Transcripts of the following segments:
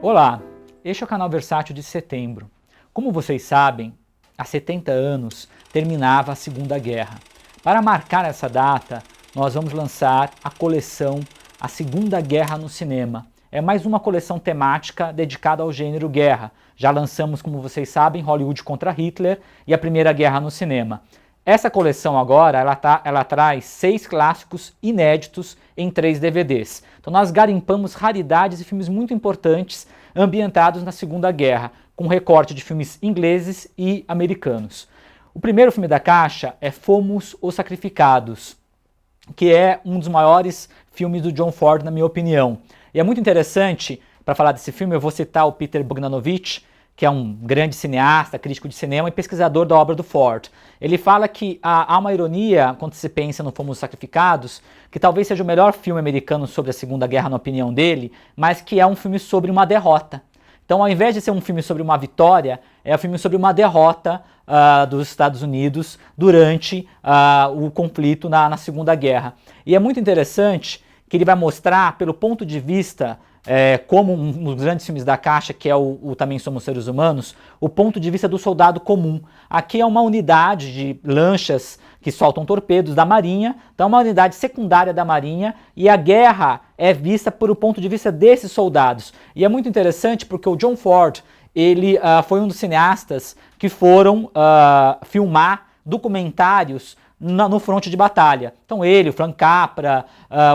Olá, este é o canal Versátil de setembro. Como vocês sabem, há 70 anos terminava a Segunda Guerra. Para marcar essa data, nós vamos lançar a coleção A Segunda Guerra no Cinema. É mais uma coleção temática dedicada ao gênero guerra. Já lançamos, como vocês sabem, Hollywood contra Hitler e a Primeira Guerra no Cinema. Essa coleção agora, ela traz 6 clássicos inéditos em 3 DVDs. Então nós garimpamos raridades e filmes muito importantes ambientados na Segunda Guerra, com recorte de filmes ingleses e americanos. O primeiro filme da caixa é Fomos os Sacrificados, que é um dos maiores filmes do John Ford, na minha opinião. E é muito interessante, para falar desse filme, eu vou citar o Peter Bogdanovich, que é um grande cineasta, crítico de cinema e pesquisador da obra do Ford. Ele fala que há uma ironia quando se pensa no Fomos Sacrificados, que talvez seja o melhor filme americano sobre a Segunda Guerra, na opinião dele, mas que é um filme sobre uma derrota. Então, ao invés de ser um filme sobre uma vitória, é um filme sobre uma derrota dos Estados Unidos durante o conflito na Segunda Guerra. E é muito interessante que ele vai mostrar, pelo ponto de vista, como um dos grandes filmes da caixa, que é o Também Somos Seres Humanos, o ponto de vista do soldado comum. Aqui é uma unidade de lanchas que soltam torpedos da Marinha, então é uma unidade secundária da Marinha, e a guerra é vista por o ponto de vista desses soldados. E é muito interessante porque o John Ford, ele foi um dos cineastas que foram filmar documentários no fronte de batalha. Então ele, o Frank Capra,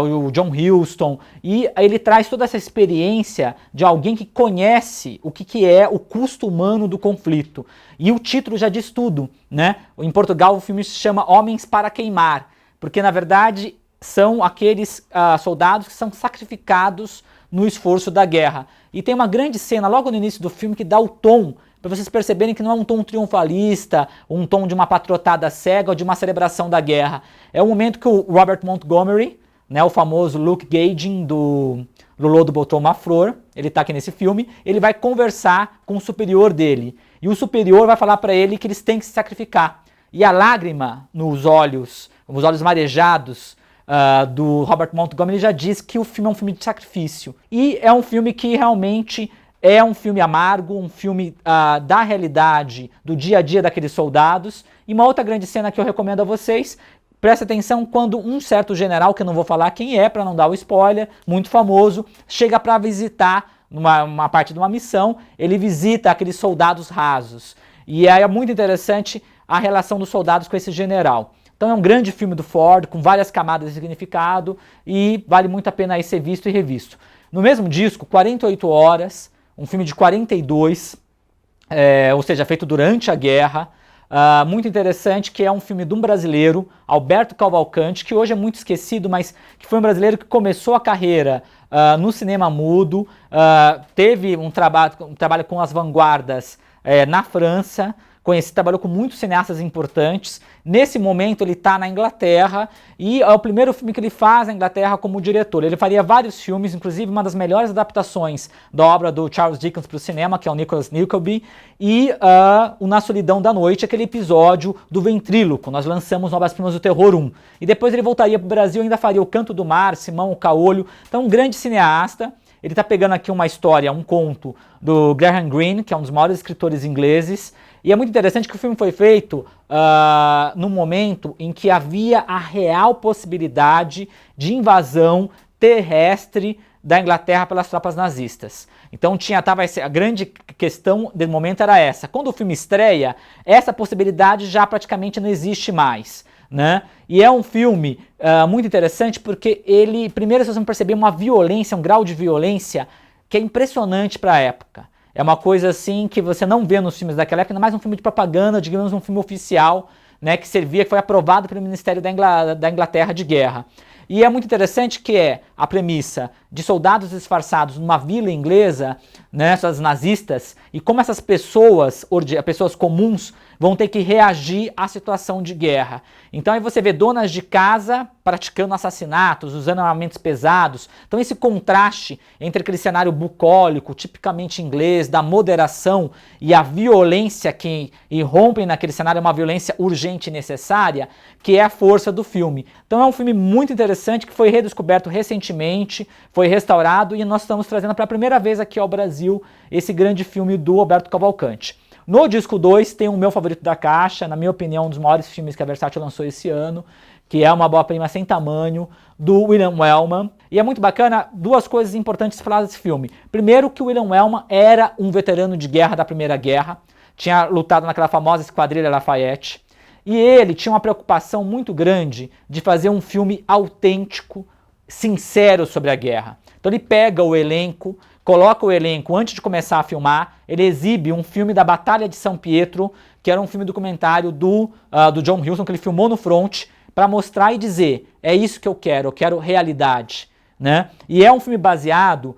o John Huston, e ele traz toda essa experiência de alguém que conhece o que é o custo humano do conflito. E o título já diz tudo, né? Em Portugal o filme se chama Homens para Queimar, porque na verdade são aqueles soldados que são sacrificados no esforço da guerra. E tem uma grande cena logo no início do filme que dá o tom, para vocês perceberem que não é um tom triunfalista, um tom de uma patriotada cega ou de uma celebração da guerra. É o momento que o Robert Montgomery, né, o famoso Luke Gagin do Lodo botou uma flor, ele está aqui nesse filme, ele vai conversar com o superior dele. E o superior vai falar para ele que eles têm que se sacrificar. E a lágrima nos olhos, os olhos marejados do Robert Montgomery já diz que o filme é um filme de sacrifício. E é um filme que realmente é um filme amargo, um filme da realidade, do dia a dia daqueles soldados. E uma outra grande cena que eu recomendo a vocês, presta atenção quando um certo general, que eu não vou falar quem é para não dar o spoiler, muito famoso, chega para visitar uma parte de uma missão, ele visita aqueles soldados rasos. E é muito interessante a relação dos soldados com esse general. Então é um grande filme do Ford, com várias camadas de significado, e vale muito a pena aí ser visto e revisto. No mesmo disco, 48 horas, um filme de 42, ou seja, feito durante a guerra, muito interessante, que é um filme de um brasileiro, Alberto Cavalcante, que hoje é muito esquecido, mas que foi um brasileiro que começou a carreira no cinema mudo, teve um trabalho com as vanguardas na França, trabalhou com muitos cineastas importantes. Nesse momento ele está na Inglaterra e é o primeiro filme que ele faz na Inglaterra como diretor. Ele faria vários filmes, inclusive uma das melhores adaptações da obra do Charles Dickens para o cinema, que é o Nicholas Nickleby, e o Na Solidão da Noite, aquele episódio do Ventríloco. Nós lançamos Obras-Primas do Terror 1. E depois ele voltaria para o Brasil e ainda faria O Canto do Mar, Simão o Caolho. Então um grande cineasta. Ele está pegando aqui uma história, um conto do Graham Greene, que é um dos maiores escritores ingleses. E é muito interessante que o filme foi feito num momento em que havia a real possibilidade de invasão terrestre da Inglaterra pelas tropas nazistas. Então a grande questão do momento era essa. Quando o filme estreia, essa possibilidade já praticamente não existe mais, né? E é um filme muito interessante porque ele, primeiro vocês vão perceber uma violência, um grau de violência que é impressionante para a época. É uma coisa assim que você não vê nos filmes daquela época, ainda mais um filme de propaganda, digamos um filme oficial, né, que foi aprovado pelo Ministério da Inglaterra de Guerra. E é muito interessante que é a premissa de soldados disfarçados numa vila inglesa, né, essas nazistas, e como essas pessoas comuns vão ter que reagir à situação de guerra. Então aí você vê donas de casa praticando assassinatos, usando armamentos pesados. Então esse contraste entre aquele cenário bucólico, tipicamente inglês, da moderação e a violência que irrompem naquele cenário, uma violência urgente e necessária, que é a força do filme. Então é um filme muito interessante, interessante que foi redescoberto recentemente, foi restaurado e nós estamos trazendo pela primeira vez aqui ao Brasil esse grande filme do Roberto Cavalcante. No disco 2 tem o meu favorito da caixa, na minha opinião um dos maiores filmes que a Versátil lançou esse ano, que é uma obra-prima sem tamanho, do William Wellman. E é muito bacana, duas coisas importantes para falar desse filme. Primeiro que o William Wellman era um veterano de guerra da Primeira Guerra, tinha lutado naquela famosa Esquadrilha Lafayette, e ele tinha uma preocupação muito grande de fazer um filme autêntico, sincero sobre a guerra. Então ele pega o elenco, coloca o elenco antes de começar a filmar, ele exibe um filme da Batalha de São Pietro, que era um filme documentário do John Huston, que ele filmou no front, para mostrar e dizer, é isso que eu quero realidade. Né? E é um filme baseado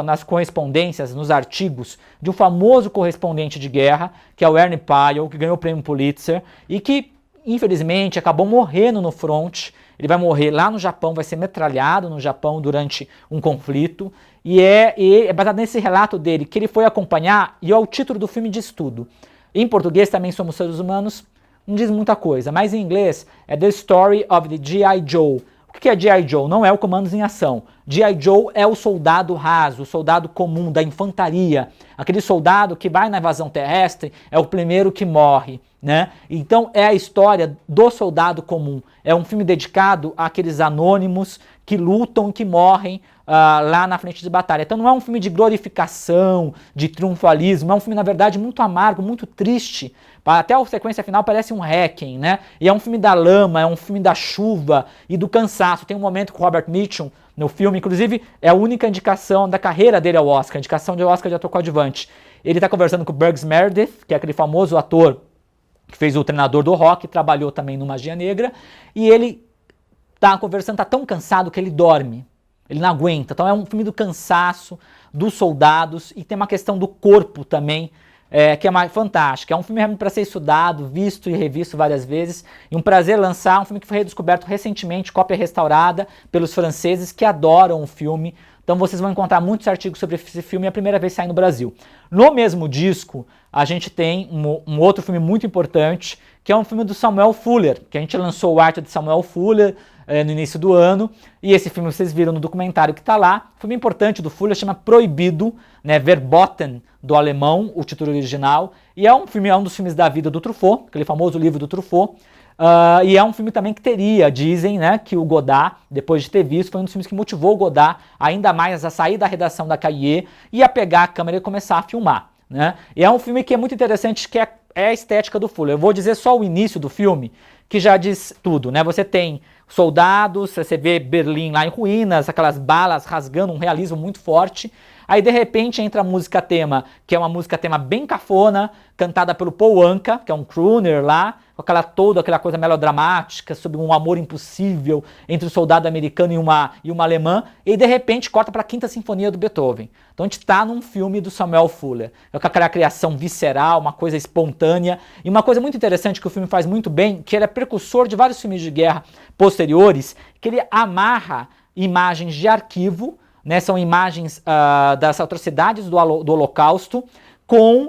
nas correspondências, nos artigos de um famoso correspondente de guerra, que é o Ernie Pyle, que ganhou o prêmio Pulitzer e que, infelizmente, acabou morrendo no front. Ele vai morrer lá no Japão, vai ser metralhado no Japão durante um conflito. E é baseado nesse relato dele, que ele foi acompanhar, e é o título do filme diz tudo. Em português também somos seres humanos, não diz muita coisa, mas em inglês é The Story of the G.I. Joe. O que é G.I. Joe? Não é o Comandos em Ação. G.I. Joe é o soldado raso, o soldado comum, da infantaria. Aquele soldado que vai na invasão terrestre é o primeiro que morre. Né? Então é a história do soldado comum. É um filme dedicado àqueles anônimos que lutam e que morrem lá na frente de batalha. Então não é um filme de glorificação, de triunfalismo, é um filme, na verdade, muito amargo, muito triste. Até a sequência final parece um Requiem, né? E é um filme da lama, é um filme da chuva e do cansaço. Tem um momento com o Robert Mitchum no filme, inclusive é a única indicação da carreira dele ao Oscar, indicação de Oscar de ator coadjuvante. Ele está conversando com o Burgs Meredith, que é aquele famoso ator que fez o Treinador do Rock, trabalhou também no Magia Negra, e ele tá conversando, tá tão cansado que ele dorme. Ele não aguenta. Então é um filme do cansaço, dos soldados, e tem uma questão do corpo também, que é fantástica. É um filme para ser estudado, visto e revisto várias vezes, e um prazer lançar um filme que foi redescoberto recentemente, cópia restaurada pelos franceses que adoram o filme. Então vocês vão encontrar muitos artigos sobre esse filme, é a primeira vez que sai no Brasil. No mesmo disco, a gente tem um outro filme muito importante, que é um filme do Samuel Fuller, que a gente lançou o Arte de Samuel Fuller no início do ano, e esse filme vocês viram no documentário que está lá. O filme importante do Fuller chama Proibido, né, Verboten, do alemão, o título original, e é um dos filmes da vida do Truffaut, aquele famoso livro do Truffaut. E é um filme também que dizem, né, que o Godard, depois de ter visto, foi um dos filmes que motivou o Godard ainda mais a sair da redação da Cahiers e a pegar a câmera e começar a filmar. Né? E é um filme que é muito interessante, que é a estética do Fuller. Eu vou dizer só o início do filme, que já diz tudo. Né? Você tem soldados, você vê Berlim lá em ruínas, aquelas balas rasgando, um realismo muito forte. Aí de repente entra a música tema, que é uma música tema bem cafona, cantada pelo Paul Anka, que é um crooner lá, com aquela coisa melodramática sobre um amor impossível entre um soldado americano e uma alemã, e de repente corta para a Quinta Sinfonia do Beethoven. Então a gente está num filme do Samuel Fuller, com aquela criação visceral, uma coisa espontânea, e uma coisa muito interessante que o filme faz muito bem, que ele é precursor de vários filmes de guerra posteriores, que ele amarra imagens de arquivo, né, são imagens das atrocidades do Holocausto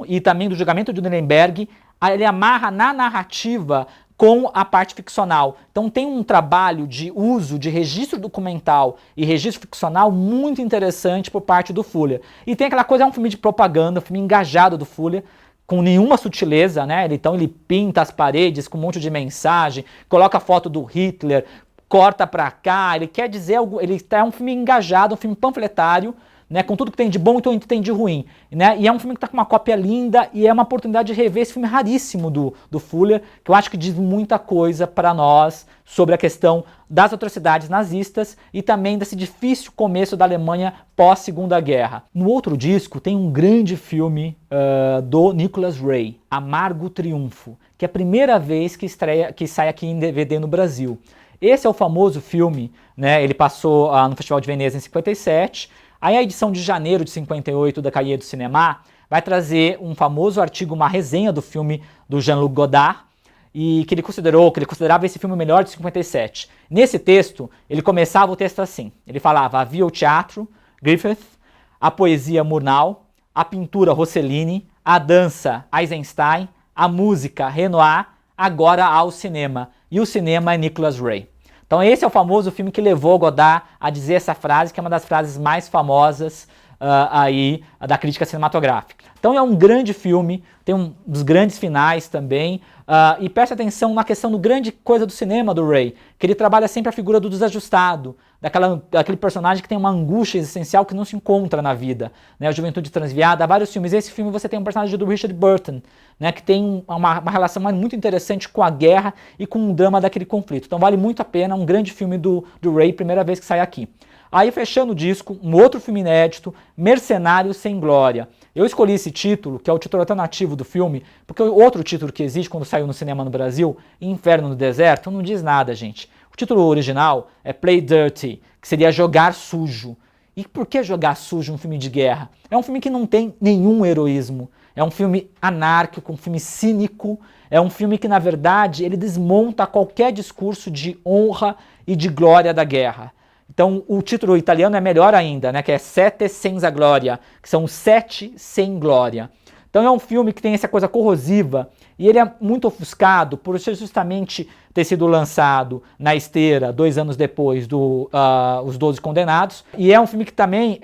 e também do julgamento de Nuremberg. Ele amarra na narrativa com a parte ficcional. Então tem um trabalho de uso de registro documental e registro ficcional muito interessante por parte do Fuller. E tem aquela coisa, é um filme de propaganda, um filme engajado do Fuller, com nenhuma sutileza, né? Então ele pinta as paredes com um monte de mensagem, coloca a foto do Hitler, corta pra cá, ele quer dizer algo, é um filme engajado, um filme panfletário, né, com tudo que tem de bom e tudo que tem de ruim, né, e é um filme que está com uma cópia linda e é uma oportunidade de rever esse filme raríssimo do Fuller, que eu acho que diz muita coisa para nós sobre a questão das atrocidades nazistas e também desse difícil começo da Alemanha pós-Segunda Guerra. No outro disco tem um grande filme do Nicholas Ray, Amargo Triunfo, que é a primeira vez que sai aqui em DVD no Brasil. Esse é o famoso filme, né, ele passou no Festival de Veneza em 57, aí a edição de janeiro de 58 da Cahiers do Cinema vai trazer um famoso artigo, uma resenha do filme do Jean-Luc Godard, e que ele considerava esse filme o melhor de 57. Nesse texto, ele começava o texto assim, ele falava: havia o teatro, Griffith, a poesia Murnau, a pintura Rossellini, a dança Eisenstein, a música Renoir, agora há o cinema, e o cinema é Nicholas Ray. Então esse é o famoso filme que levou Godard a dizer essa frase, que é uma das frases mais famosas aí da crítica cinematográfica. Então é um grande filme, tem um dos grandes finais também, e preste atenção na questão do grande coisa do cinema do Ray, que ele trabalha sempre a figura do desajustado, daquele personagem que tem uma angústia existencial que não se encontra na vida, né? A Juventude Transviada, há vários filmes. Esse filme você tem um personagem do Richard Burton, né, que tem uma relação muito interessante com a guerra e com o drama daquele conflito. Então vale muito a pena, um grande filme do Ray, primeira vez que sai aqui. Aí, fechando o disco, um outro filme inédito, Mercenários Sem Glória. Eu escolhi esse título, que é o título alternativo do filme, porque o outro título que existe quando saiu no cinema no Brasil, Inferno no Deserto, não diz nada, gente. O título original é Play Dirty, que seria jogar sujo. E por que jogar sujo um filme de guerra? É um filme que não tem nenhum heroísmo. É um filme anárquico, um filme cínico. É um filme que, na verdade, ele desmonta qualquer discurso de honra e de glória da guerra. Então o título italiano é melhor ainda, né, que é Sette Senza Gloria, que são 7 sem glória. Então é um filme que tem essa coisa corrosiva e ele é muito ofuscado por ser justamente ter sido lançado na esteira 2 anos depois do Os 12 Condenados. E é um filme que também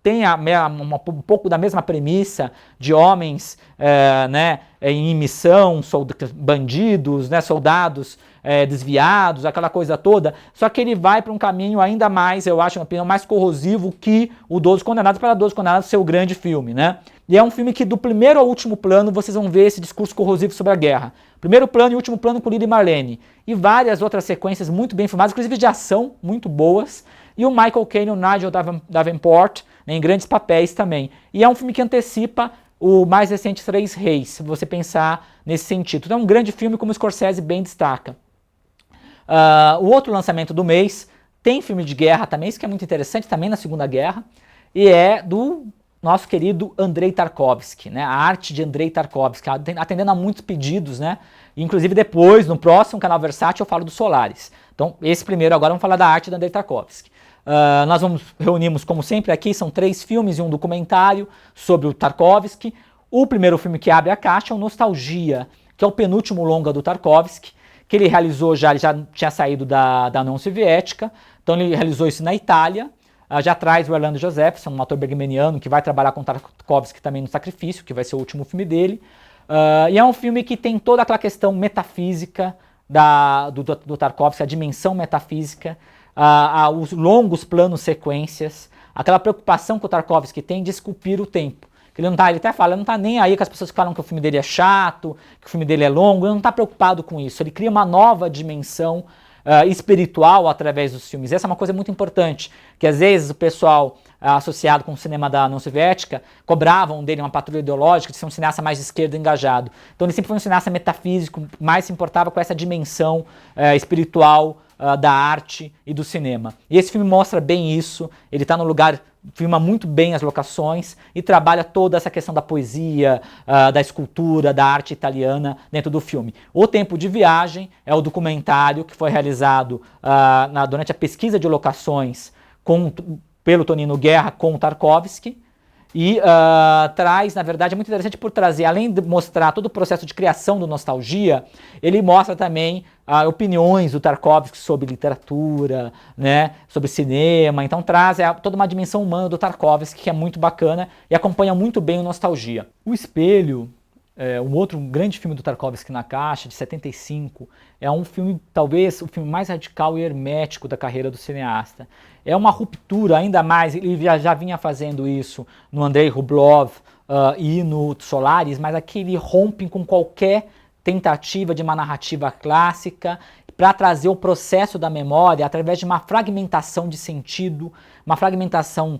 tem um pouco da mesma premissa de homens né, em missão, bandidos, né, soldados desviados, aquela coisa toda, só que ele vai para um caminho ainda mais, eu acho, uma opinião, mais corrosivo que o 12 Condenados, para 12 Condenados ser o grande filme, né? E é um filme que do primeiro ao último plano vocês vão ver esse discurso corrosivo sobre a guerra. Primeiro plano e último plano com Lili Marlene. E várias outras sequências muito bem filmadas, inclusive de ação, muito boas. E o Michael Caine e o Nigel Davenport, né, em grandes papéis também. E é um filme que antecipa o mais recente Três Reis, se você pensar nesse sentido. Então é um grande filme, como o Scorsese bem destaca. O outro lançamento do mês tem filme de guerra também, isso que é muito interessante, também na Segunda Guerra, e é do nosso querido Andrei Tarkovsky, né? A arte de Andrei Tarkovsky, atendendo a muitos pedidos, né? Inclusive depois, no próximo canal Versátil, eu falo do Solaris. Então, esse primeiro agora vamos falar da arte de Andrei Tarkovsky. Nós reunimos, como sempre, aqui, são 3 filmes e um documentário sobre o Tarkovsky. O primeiro filme que abre a caixa é o Nostalgia, que é o penúltimo longa do Tarkovsky, que ele realizou ele já tinha saído da União Soviética, então ele realizou isso na Itália, já traz o Orlando Josephson, um ator bergmaniano que vai trabalhar com Tarkovsky também no Sacrifício, que vai ser o último filme dele, e é um filme que tem toda aquela questão metafísica do Tarkovsky, a dimensão metafísica, os longos planos sequências, aquela preocupação que o Tarkovsky tem de esculpir o tempo. Ele até fala, ele não está nem aí com as pessoas que falam que o filme dele é chato, que o filme dele é longo, ele não está preocupado com isso. Ele cria uma nova dimensão espiritual através dos filmes. Essa é uma coisa muito importante, que às vezes o pessoal associado com o cinema da União Soviética cobravam dele uma patrulha ideológica de ser um cineasta mais de esquerda engajado. Então ele sempre foi um cineasta metafísico, mais se importava com essa dimensão espiritual da arte e do cinema. E esse filme mostra bem isso, ele está no lugar, filma muito bem as locações e trabalha toda essa questão da poesia, da escultura, da arte italiana dentro do filme. O Tempo de Viagem é o documentário que foi realizado durante a pesquisa de locações pelo Tonino Guerra com o Tarkovsky, e traz, na verdade, é muito interessante por trazer, além de mostrar todo o processo de criação do Nostalgia, ele mostra também opiniões do Tarkovsky sobre literatura, né, sobre cinema, então traz toda uma dimensão humana do Tarkovsky que é muito bacana e acompanha muito bem o Nostalgia. O Espelho, um outro grande filme do Tarkovsky na caixa, de 75, é um filme, talvez, o filme mais radical e hermético da carreira do cineasta. É uma ruptura, ainda mais, ele já vinha fazendo isso no Andrei Rublev e no Solaris, mas aqui ele rompe com qualquer tentativa de uma narrativa clássica para trazer o processo da memória através de uma fragmentação de sentido, uma fragmentação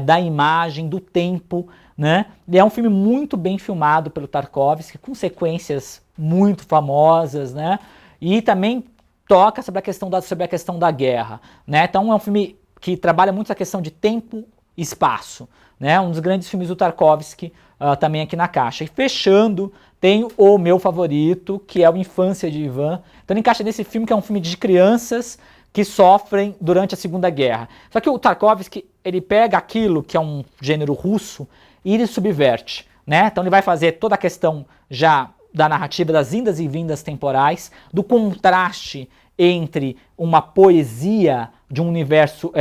da imagem, do tempo, né? E é um filme muito bem filmado pelo Tarkovsky, com sequências muito famosas, né? E também toca sobre a questão da guerra, né? Então é um filme que trabalha muito essa questão de tempo e espaço, né? Um dos grandes filmes do Tarkovsky também aqui na caixa. E fechando, tem o meu favorito, que é o Infância de Ivan. Então ele encaixa nesse filme, que é um filme de crianças que sofrem durante a Segunda Guerra. Só que o Tarkovsky, ele pega aquilo que é um gênero russo e ele subverte, né? Então ele vai fazer toda a questão já da narrativa das indas e vindas temporais, do contraste entre uma poesia de um universo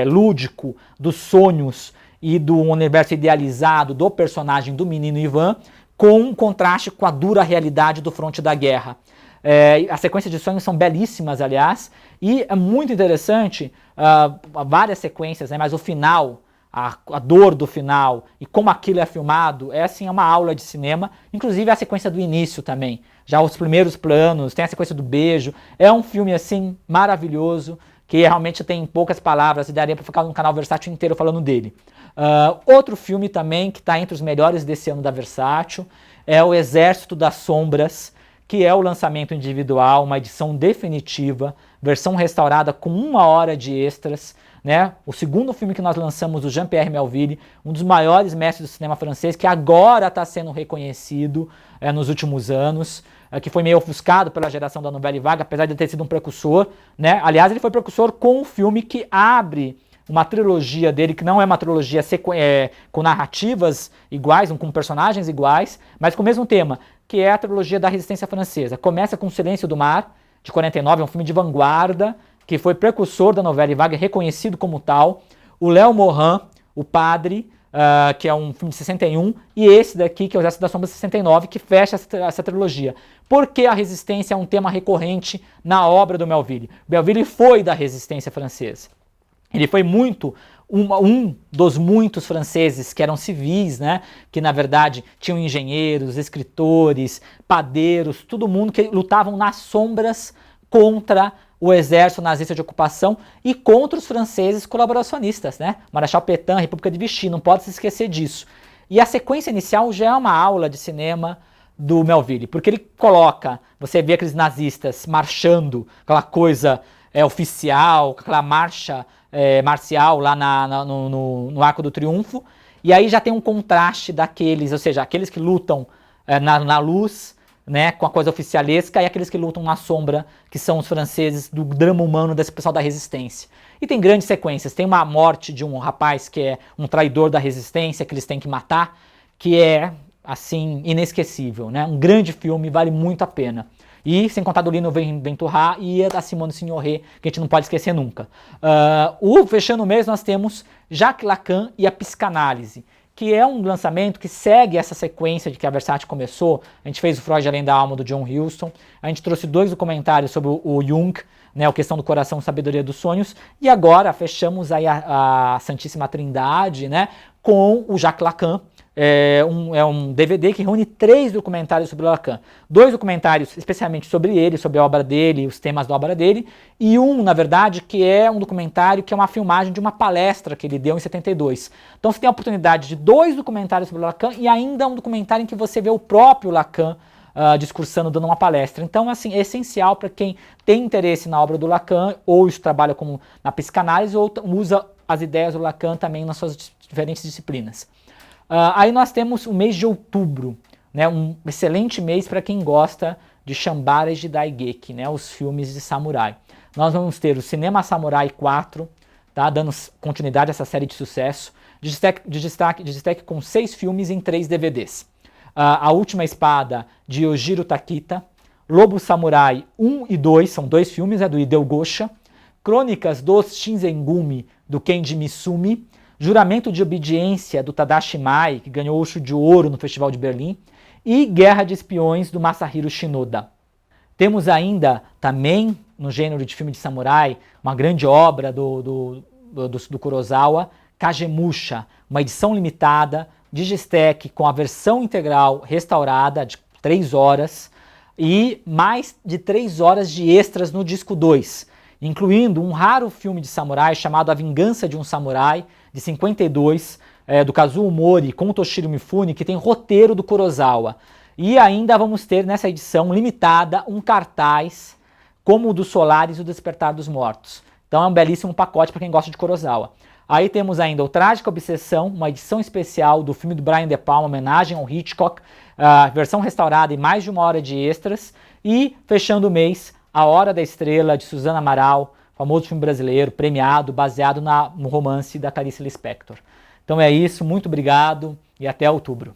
lúdico, dos sonhos e do universo idealizado do personagem do menino Ivan, com um contraste com a dura realidade do fronte da guerra. As sequências de sonhos são belíssimas, aliás, e é muito interessante, várias sequências, né, mas o final, a dor do final e como aquilo é filmado, assim, uma aula de cinema, inclusive a sequência do início também, já os primeiros planos, tem a sequência do beijo, é um filme assim maravilhoso, que realmente tem poucas palavras, e daria para ficar no canal Versátil inteiro falando dele. Outro filme também que está entre os melhores desse ano da Versátil é O Exército das Sombras, que é o lançamento individual, uma edição definitiva, versão restaurada com 1 hora de extras, né? O segundo filme que nós lançamos, o Jean-Pierre Melville, um dos maiores mestres do cinema francês, que agora está sendo reconhecido nos últimos anos, que foi meio ofuscado pela geração da Nouvelle Vague, apesar de ter sido um precursor, né? Aliás, ele foi precursor com um filme que abre uma trilogia dele, que não é uma trilogia com narrativas iguais, com personagens iguais, mas com o mesmo tema, que é a trilogia da Resistência Francesa. Começa com O Silêncio do Mar, de 49, é um filme de vanguarda, que foi precursor da Nouvelle Vague, reconhecido como tal. O Léo Morin, O Padre, que é um filme de 61, e esse daqui, que é O Exército das Sombras, de 69, que fecha essa trilogia. Por que a resistência é um tema recorrente na obra do Melville? Melville foi da resistência francesa. Ele foi um dos muitos franceses que eram civis, né? Que na verdade tinham engenheiros, escritores, padeiros, todo mundo que lutavam nas sombras contra o exército nazista de ocupação e contra os franceses colaboracionistas, né? Marechal Pétain, República de Vichy, não pode se esquecer disso. E a sequência inicial já é uma aula de cinema do Melville, porque ele coloca, você vê aqueles nazistas marchando, aquela coisa oficial, aquela marcha marcial lá no Arco do Triunfo, e aí já tem um contraste daqueles, ou seja, aqueles que lutam na luz, né, com a coisa oficialesca, e aqueles que lutam na sombra, que são os franceses do drama humano desse pessoal da resistência. E tem grandes sequências, tem uma morte de um rapaz que é um traidor da resistência, que eles têm que matar, que é, assim, inesquecível, né, um grande filme, vale muito a pena. E sem contar do Lino Ventura e da Simone Signoret, que a gente não pode esquecer nunca. Fechando o mês, nós temos Jacques Lacan e a Psicanálise, que é um lançamento que segue essa sequência de que a Versátil começou. A gente fez o Freud Além da Alma, do John Huston, a gente trouxe 2 documentários sobre o Jung, né, a Questão do Coração, Sabedoria dos Sonhos, e agora fechamos aí a Santíssima Trindade, né, com o Jacques Lacan. É um DVD que reúne 3 documentários sobre Lacan. 2 documentários especialmente sobre ele, sobre a obra dele, os temas da obra dele, e na verdade, que é um documentário que é uma filmagem de uma palestra que ele deu em 72. Então você tem a oportunidade de 2 documentários sobre Lacan e ainda um documentário em que você vê o próprio Lacan discursando, dando uma palestra. Então, assim, é essencial para quem tem interesse na obra do Lacan, ou trabalha na psicanálise, ou usa as ideias do Lacan também nas suas diferentes disciplinas. Aí nós temos o mês de outubro, né, um excelente mês para quem gosta de Shambara e de Daigeki, né, os filmes de samurai. Nós vamos ter o Cinema Samurai 4, tá, dando continuidade a essa série de sucesso, de destaque com 6 filmes em 3 DVDs. A Última Espada, de Yojiro Takita, Lobo Samurai 1 e 2, são 2 filmes, do Hideo Gosha, Crônicas dos Shinzengumi, do Kenji Misumi, Juramento de Obediência, do Tadashi Mai, que ganhou o Osho de Ouro no Festival de Berlim, e Guerra de Espiões, do Masahiro Shinoda. Temos ainda, também, no gênero de filme de samurai, uma grande obra do Kurosawa, Kagemusha, uma edição limitada, Digistec, com a versão integral restaurada, de 3 horas, e mais de 3 horas de extras no disco 2, incluindo um raro filme de samurai chamado A Vingança de um Samurai, de 52, do Kazuo Mori com o Toshiro Mifune, que tem roteiro do Kurosawa. E ainda vamos ter nessa edição limitada um cartaz como o do Solaris e o Despertar dos Mortos. Então é um belíssimo pacote para quem gosta de Kurosawa. Aí temos ainda o Trágica Obsessão, uma edição especial do filme do Brian De Palma, homenagem ao Hitchcock, versão restaurada e mais de 1 hora de extras. E, fechando o mês, A Hora da Estrela, de Suzana Amaral, famoso filme brasileiro, premiado, baseado no romance da Clarice Lispector. Então é isso, muito obrigado e até outubro.